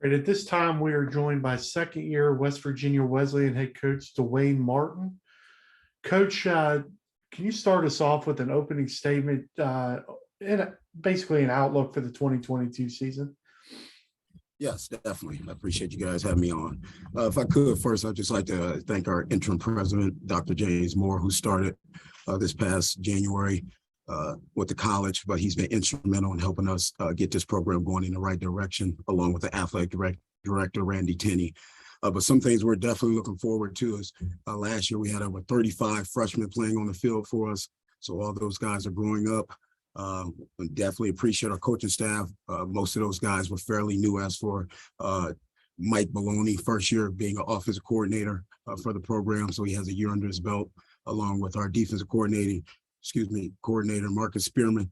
Right, at this time, we are joined by second-year West Virginia Wesleyan head coach Dwayne Martin. Coach, can you start us off with an opening statement and basically an outlook for the 2022 season? Yes, definitely. I appreciate you guys having me on. If I could, first, I'd just like to thank our interim president, Dr. James Moore, who started this past January with the college, but he's been instrumental in helping us get this program going in the right direction, along with the athletic director, Randy Tenney. But some things we're definitely looking forward to is last year we had over 35 freshmen playing on the field for us. So all those guys are growing up. We definitely appreciate our coaching staff. Most of those guys were fairly new. As for Mike Maloney, first year being an offensive coordinator for the program, so he has a year under his belt, along with our defensive coordinator Marcus Spearman,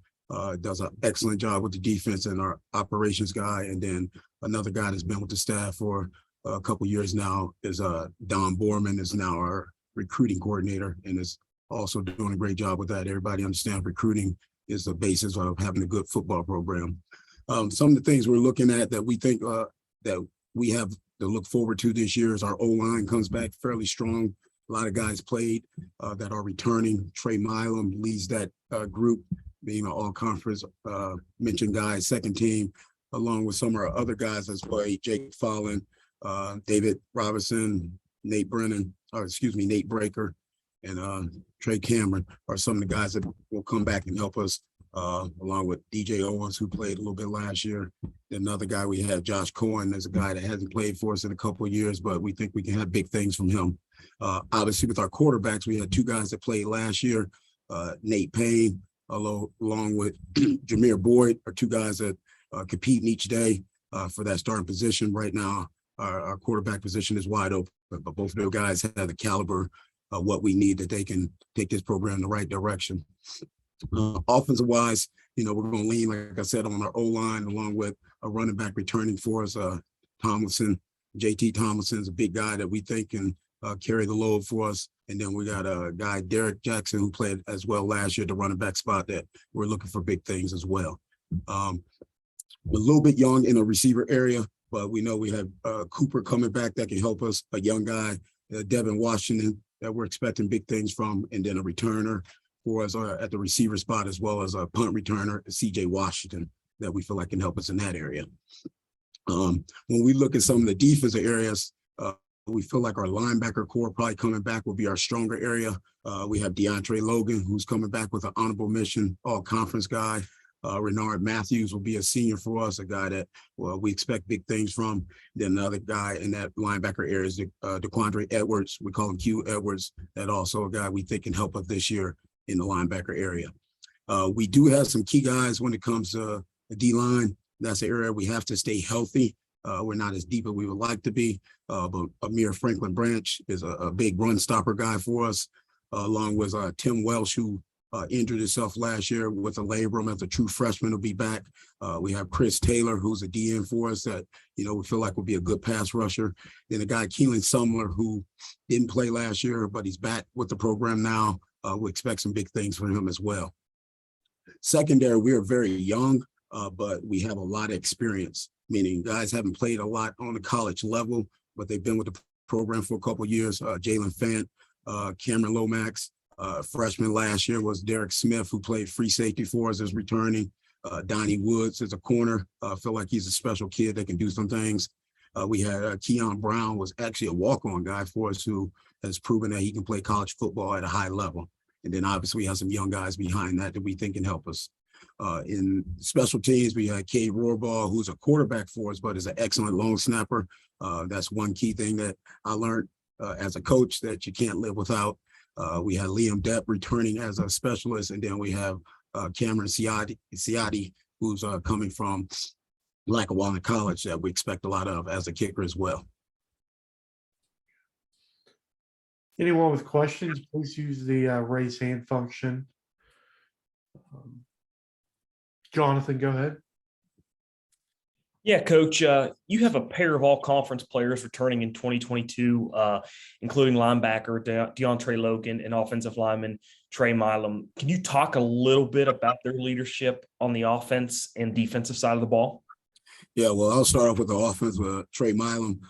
does an excellent job with the defense, and our operations guy. And then another guy that's been with the staff for a couple years now is Don Borman, is now our recruiting coordinator and is also doing a great job with that. Everybody understands recruiting is the basis of having a good football program. Some of the things we're looking at that we think that we have to look forward to this year is our O-line comes back fairly strong. A lot of guys played that are returning. Trey Milam leads that group, being an all-conference mentioned guy, second team, along with some of our other guys that's played, Jake Fallon, David Robinson, Nate Breaker, and Trey Cameron are some of the guys that will come back and help us, along with DJ Owens, who played a little bit last year. Another guy we have, Josh Cohen, there's a guy that hasn't played for us in a couple of years, but we think we can have big things from him. Obviously, with our quarterbacks, we had two guys that played last year, Nate Payne, along with Jameer Boyd, are two guys that competing each day for that starting position. Right now, our quarterback position is wide open, but both of those guys have the caliber of what we need that they can take this program in the right direction. Offensive wise, we're going to lean, like I said, on our O-line, along with a running back returning for us, Tomlinson. JT Tomlinson is a big guy that we think can carry the load for us. And then we got a guy, Derek Jackson, who played as well last year, the running back spot, that we're looking for big things as well. We're a little bit young in the receiver area, but we know we have Cooper coming back that can help us, a young guy, Devin Washington, that we're expecting big things from, and then a returner for us at the receiver spot, as well as a punt returner, CJ Washington, that we feel like can help us in that area. When we look at some of the defensive areas, we feel like our linebacker core probably coming back will be our stronger area. We have DeAndre Logan, who's coming back with an honorable mention, all-conference guy. Renard Matthews will be a senior for us, a guy that we expect big things from. Then another guy in that linebacker area is DeQuandre Edwards. We call him Q Edwards. That also a guy we think can help us this year in the linebacker area. We do have some key guys when it comes to the D-line. That's the area we have to stay healthy. We're not as deep as we would like to be, but Amir Franklin Branch is a big run stopper guy for us, along with Tim Welsh, who injured himself last year with a labrum as a true freshman, will be back. We have Chris Taylor, who's a DN for us that, we feel like will be a good pass rusher. Then a guy, Keelan Sumler, who didn't play last year, but he's back with the program now. We expect some big things from him as well. Secondary, we are very young, but we have a lot of experience, meaning guys haven't played a lot on the college level, but they've been with the program for a couple of years. Jalen Fant, Cameron Lomax, freshman last year was Derek Smith, who played free safety for us, is returning. Donnie Woods is a corner. I feel like he's a special kid that can do some things. We had Keon Brown, was actually a walk-on guy for us, who has proven that he can play college football at a high level. And then obviously we have some young guys behind that we think can help us. In special teams, we had Cade Rohrbaugh, who's a quarterback for us, but is an excellent long snapper. That's one key thing that I learned as a coach that you can't live without. We had Liam Depp returning as a specialist, and then we have Cameron Siati, who's coming from Lackawanna College, that we expect a lot of as a kicker as well. Anyone with questions, please use the raise hand function. Jonathan, go ahead. Yeah, Coach, you have a pair of all-conference players returning in 2022, including linebacker DeAndre Logan and offensive lineman Trey Milam. Can you talk a little bit about their leadership on the offense and defensive side of the ball? Yeah, well, I'll start off with the offense with Trey Milam.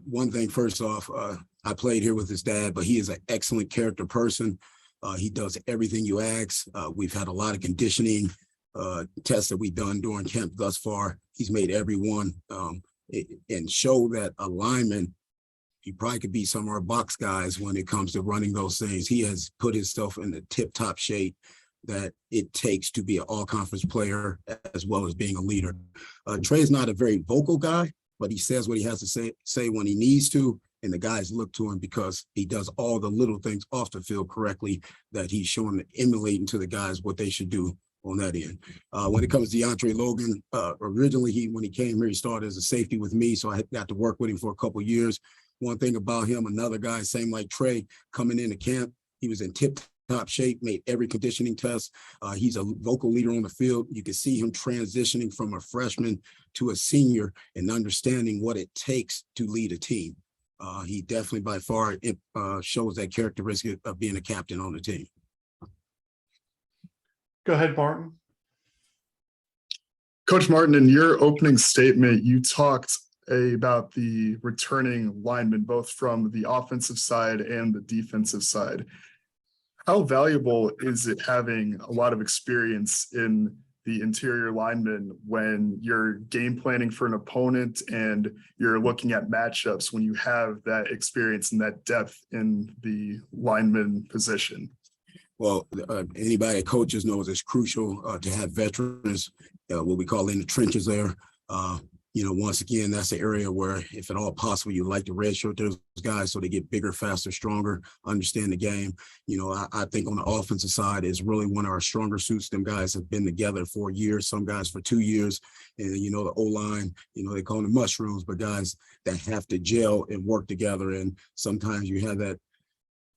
One thing, first off, I played here with his dad, but he is an excellent character person. He does everything you ask. We've had a lot of conditioning tests that we've done during camp thus far. He's made every one and show that a lineman, he probably could be some of our box guys when it comes to running those things. He has put himself in the tip-top shape that it takes to be an all-conference player as well as being a leader. Trey's not a very vocal guy, but he says what he has to say when he needs to, and the guys look to him because he does all the little things off the field correctly that he's showing, emulating to the guys what they should do on that end. When it comes to DeAndre Logan, originally when he came here, he started as a safety with me, so I got to work with him for a couple of years. One thing about him, another guy, same like Trey, coming into camp, he was in tip-top shape, made every conditioning test. He's a vocal leader on the field. You can see him transitioning from a freshman to a senior and understanding what it takes to lead a team. He definitely by far shows that characteristic of being a captain on the team. Go ahead, Martin. Coach Martin, in your opening statement, you talked about the returning linemen, both from the offensive side and the defensive side. How valuable is it having a lot of experience in the interior linemen when you're game planning for an opponent and you're looking at matchups when you have that experience and that depth in the lineman position? Well, anybody that coaches knows it's crucial to have veterans, what we call in the trenches there. Once again, that's the area where, if at all possible, you like to redshirt those guys so they get bigger, faster, stronger, understand the game. I think on the offensive side is really one of our stronger suits. Them guys have been together for years, some guys for 2 years. And, the O-line, they call them mushrooms, but guys that have to gel and work together. And sometimes you have that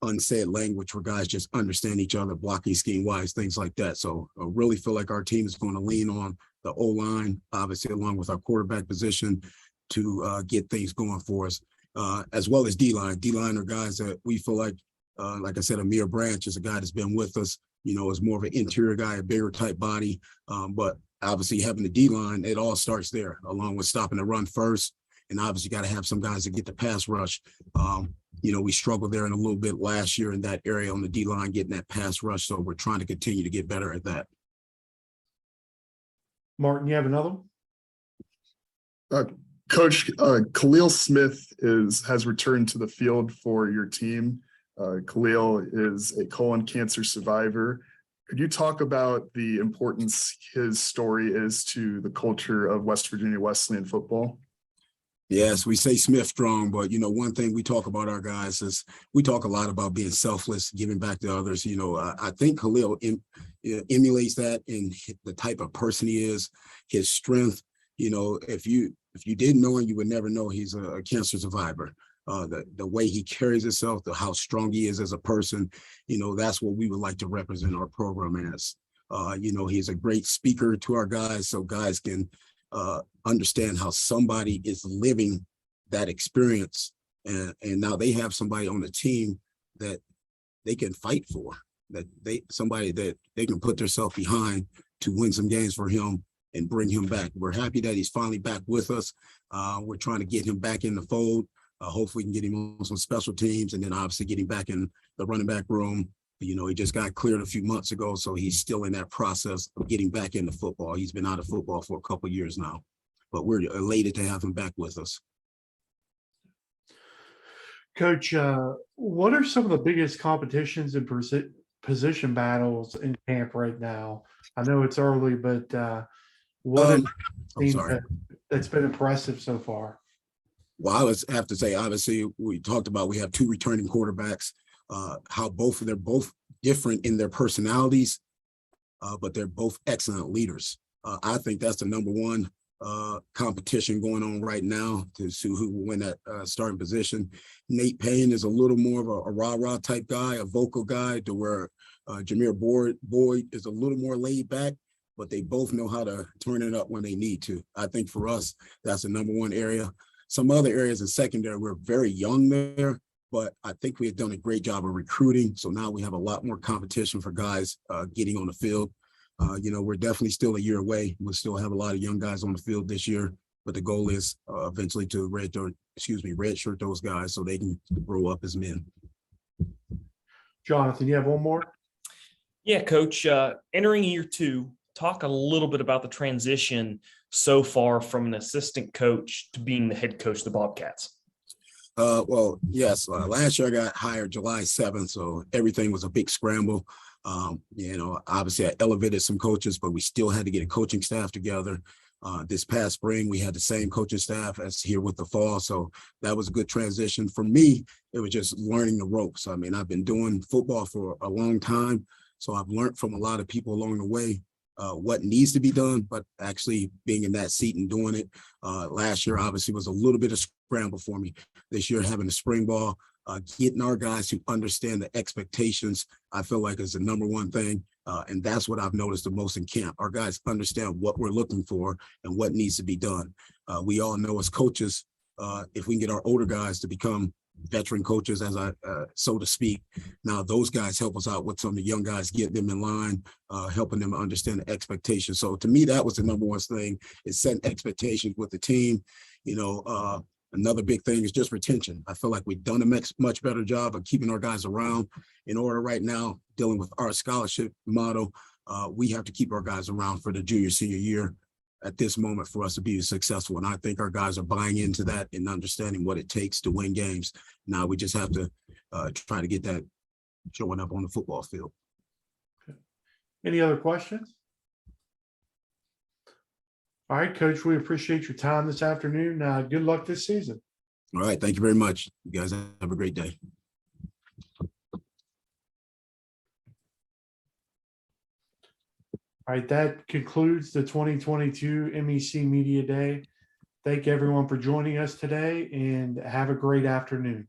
unsaid language where guys just understand each other, blocking scheme wise, things like that. So I really feel like our team is going to lean on the O-line, obviously, along with our quarterback position to get things going for us, as well as D-line. D-line are guys that we feel like I said, Amir Branch is a guy that's been with us, is more of an interior guy, a bigger type body. But obviously having the D-line, it all starts there, along with stopping the run first. And obviously got to have some guys that get the pass rush. We struggled there in a little bit last year in that area on the D-line, getting that pass rush. So we're trying to continue to get better at that. Martin, you have another one? Coach, Khalil Smith has returned to the field for your team. Khalil is a colon cancer survivor. Could you talk about the importance his story is to the culture of West Virginia Wesleyan football? Yes, we say Smith strong, but one thing we talk about our guys is we talk a lot about being selfless, giving back to others. I think Khalil emulates that in the type of person he is, his strength. If you didn't know him, you would never know he's a cancer survivor. The way he carries himself, how strong he is as a person, that's what we would like to represent our program as. He's a great speaker to our guys, so guys can understand how somebody is living that experience, and now they have somebody on the team that they can fight for, somebody that they can put themselves behind to win some games for him and bring him back. We're happy that he's finally back with us. We're trying to get him back in the fold. Hopefully we can get him on some special teams, and then obviously get him back in the running back room. He just got cleared a few months ago, so he's still in that process of getting back into football. He's been out of football for a couple of years now, but we're elated to have him back with us. Coach, what are some of the biggest competitions and position battles in camp right now? I know it's early, but that's been impressive so far? Well, I would have to say, obviously, we talked about we have two returning quarterbacks. How they're both different in their personalities, but they're both excellent leaders. I think that's the number one competition going on right now to see who will win that starting position. Nate Payne is a little more of a rah-rah type guy, a vocal guy, to where Jameer Boyd is a little more laid back, but they both know how to turn it up when they need to. I think for us, that's the number one area. Some other areas in secondary, we're very young there, but I think we have done a great job of recruiting. So now we have a lot more competition for guys getting on the field. We're definitely still a year away. We'll still have a lot of young guys on the field this year, but the goal is eventually to redshirt those guys so they can grow up as men. Jonathan, you have one more? Yeah, Coach, entering year 2, talk a little bit about the transition so far from an assistant coach to being the head coach of the Bobcats. Well, yes, last year I got hired July 7th, so everything was a big scramble. Obviously I elevated some coaches, but we still had to get a coaching staff together. This past spring, we had the same coaching staff as here with the fall. So that was a good transition. For me, it was just learning the ropes. I mean, I've been doing football for a long time. So I've learned from a lot of people along the way what needs to be done, but actually being in that seat and doing it. Last year, obviously, was a little bit of scramble for me. This year, having a spring ball, getting our guys to understand the expectations, I feel like is the number one thing. And that's what I've noticed the most in camp. Our guys understand what we're looking for and what needs to be done. We all know as coaches, if we can get our older guys to become veteran coaches, so to speak, now those guys help us out with some of the young guys, get them in line, helping them understand the expectations. So to me, that was the number one thing, is setting expectations with the team. Another big thing is just retention. I feel like we've done a much better job of keeping our guys around. In order right now, dealing with our scholarship model, we have to keep our guys around for the junior, senior year at this moment for us to be successful. And I think our guys are buying into that and understanding what it takes to win games. Now we just have to try to get that showing up on the football field. Any other questions? All right, Coach, we appreciate your time this afternoon. Good luck this season. All right. Thank you very much. You guys have a great day. All right, that concludes the 2022 MEC Media Day. Thank everyone for joining us today, and have a great afternoon.